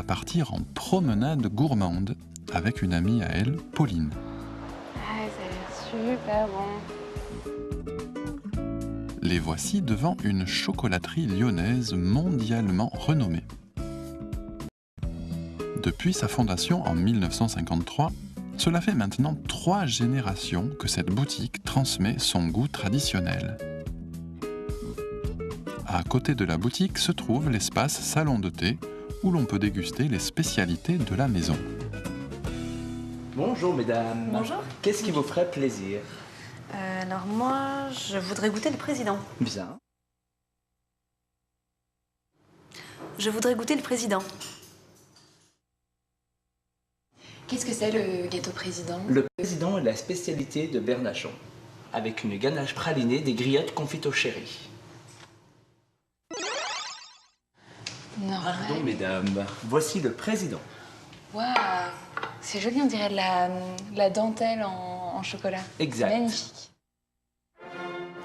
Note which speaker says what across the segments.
Speaker 1: à partir en promenade gourmande avec une amie à elle, Pauline.
Speaker 2: Ah, ça a l'air super bon.
Speaker 1: Les voici devant une chocolaterie lyonnaise mondialement renommée. Depuis sa fondation en 1953, cela fait maintenant 3 générations que cette boutique transmet son goût traditionnel. À côté de la boutique se trouve l'espace salon de thé où l'on peut déguster les spécialités de la maison.
Speaker 3: Bonjour mesdames.
Speaker 2: Bonjour.
Speaker 3: Qu'est-ce qui vous ferait plaisir?
Speaker 2: Alors moi, je voudrais goûter le président.
Speaker 3: Bien.
Speaker 2: Je voudrais goûter le président.
Speaker 4: Qu'est-ce que c'est le gâteau président?
Speaker 3: Le président est la spécialité de Bernachon, avec une ganache pralinée des griottes confites au chéri.
Speaker 4: Normal.
Speaker 3: Pardon mesdames, voici le président.
Speaker 4: Waouh, c'est joli, on dirait de la dentelle en chocolat.
Speaker 3: Exact.
Speaker 4: Magnifique.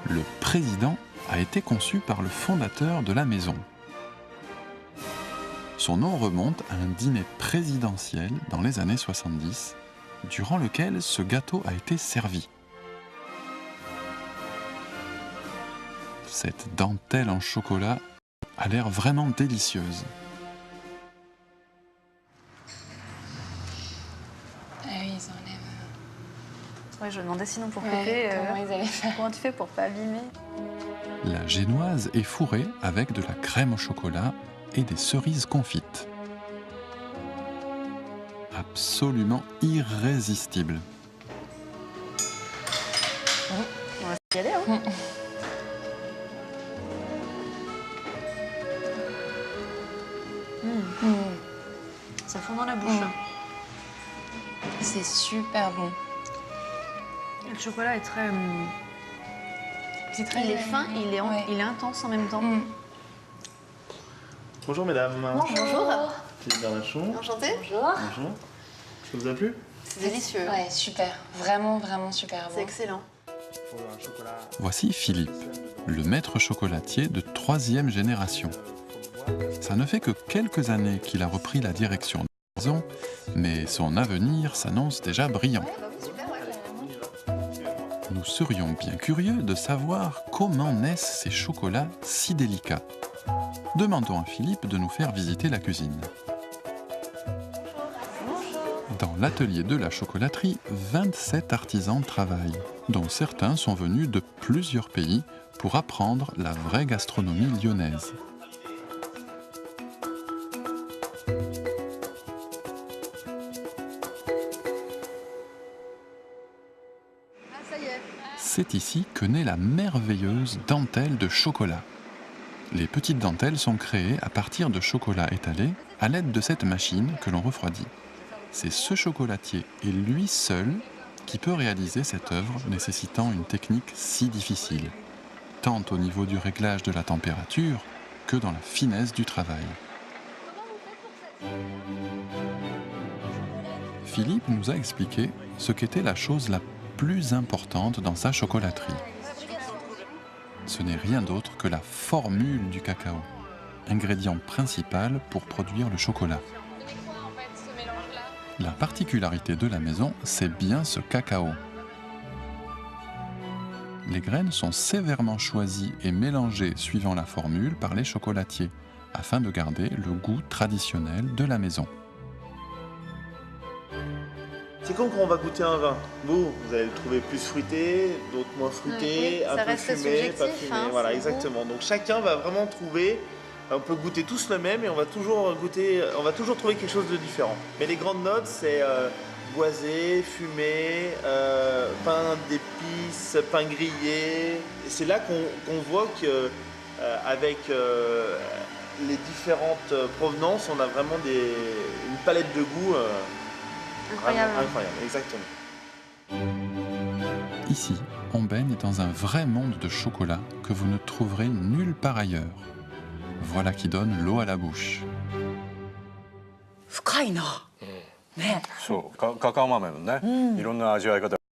Speaker 1: Le président a été conçu par le fondateur de la maison. Son nom remonte à un dîner présidentiel dans les années 70, durant lequel ce gâteau a été servi. Cette dentelle en chocolat a l'air vraiment délicieuse.
Speaker 4: Ah oui, ils enlèvent.
Speaker 2: Ouais, je me demandais sinon pour
Speaker 4: Ouais,
Speaker 2: couper.
Speaker 4: comment ils allaient faire?
Speaker 2: Comment tu fais pour pas abîmer?
Speaker 1: La génoise est fourrée avec de la crème au chocolat et des cerises confites. Absolument irrésistible.
Speaker 2: On va y aller, hein? Ça fond dans la bouche. Là.
Speaker 4: C'est super bon.
Speaker 2: Et le chocolat est très...
Speaker 4: C'est très
Speaker 2: il est fin,
Speaker 4: Ouais.
Speaker 2: il est intense en même temps.
Speaker 5: Bonjour mesdames.
Speaker 2: Bonjour.
Speaker 5: Philippe Bernachon.
Speaker 2: Enchantée.
Speaker 5: Bonjour. Ça vous a plu?
Speaker 2: C'est délicieux.
Speaker 4: Ouais, super. Vraiment, vraiment super
Speaker 2: C'est
Speaker 4: bon.
Speaker 2: excellent.
Speaker 1: Voici Philippe, le maître chocolatier de 3e génération. Ça ne fait que quelques années qu'il a repris la direction de la maison, mais son avenir s'annonce déjà brillant. Nous serions bien curieux de savoir comment naissent ces chocolats si délicats. Demandons à Philippe de nous faire visiter la cuisine. Dans l'atelier de la chocolaterie, 27 artisans travaillent, dont certains sont venus de plusieurs pays pour apprendre la vraie gastronomie lyonnaise. C'est ici que naît la merveilleuse dentelle de chocolat. Les petites dentelles sont créées à partir de chocolat étalé à l'aide de cette machine que l'on refroidit. C'est ce chocolatier et lui seul qui peut réaliser cette œuvre nécessitant une technique si difficile, tant au niveau du réglage de la température que dans la finesse du travail. Philippe nous a expliqué ce qu'était la chose la plus importante dans sa chocolaterie. Ce n'est rien d'autre que la formule du cacao, ingrédient principal pour produire le chocolat. La particularité de la maison, c'est bien ce cacao. Les graines sont sévèrement choisies et mélangées suivant la formule par les chocolatiers, afin de garder le goût traditionnel de la maison.
Speaker 5: C'est comme quand on va goûter un vin. Vous allez le trouver plus fruité, d'autres moins fruité,
Speaker 2: Oui,
Speaker 5: un
Speaker 2: ça
Speaker 5: peu
Speaker 2: reste
Speaker 5: fumé, pas
Speaker 2: subjectif,
Speaker 5: fumé.
Speaker 2: hein,
Speaker 5: Voilà,
Speaker 2: c'est
Speaker 5: exactement. Donc chacun va vraiment trouver, on peut goûter tous le même et on va toujours trouver quelque chose de différent. Mais les grandes notes, c'est boisé, fumé, pain d'épices, pain grillé. Et c'est là qu'on voit que avec les différentes provenances, on a vraiment une palette de goûts
Speaker 2: Incroyable.
Speaker 5: incroyable, exactement.
Speaker 1: Ici, on baigne dans un vrai monde de chocolat que vous ne trouverez nulle part ailleurs. Voilà qui donne l'eau à la bouche.
Speaker 6: 深いな。ね。
Speaker 7: そうカカオ豆のね、いろんな味わい方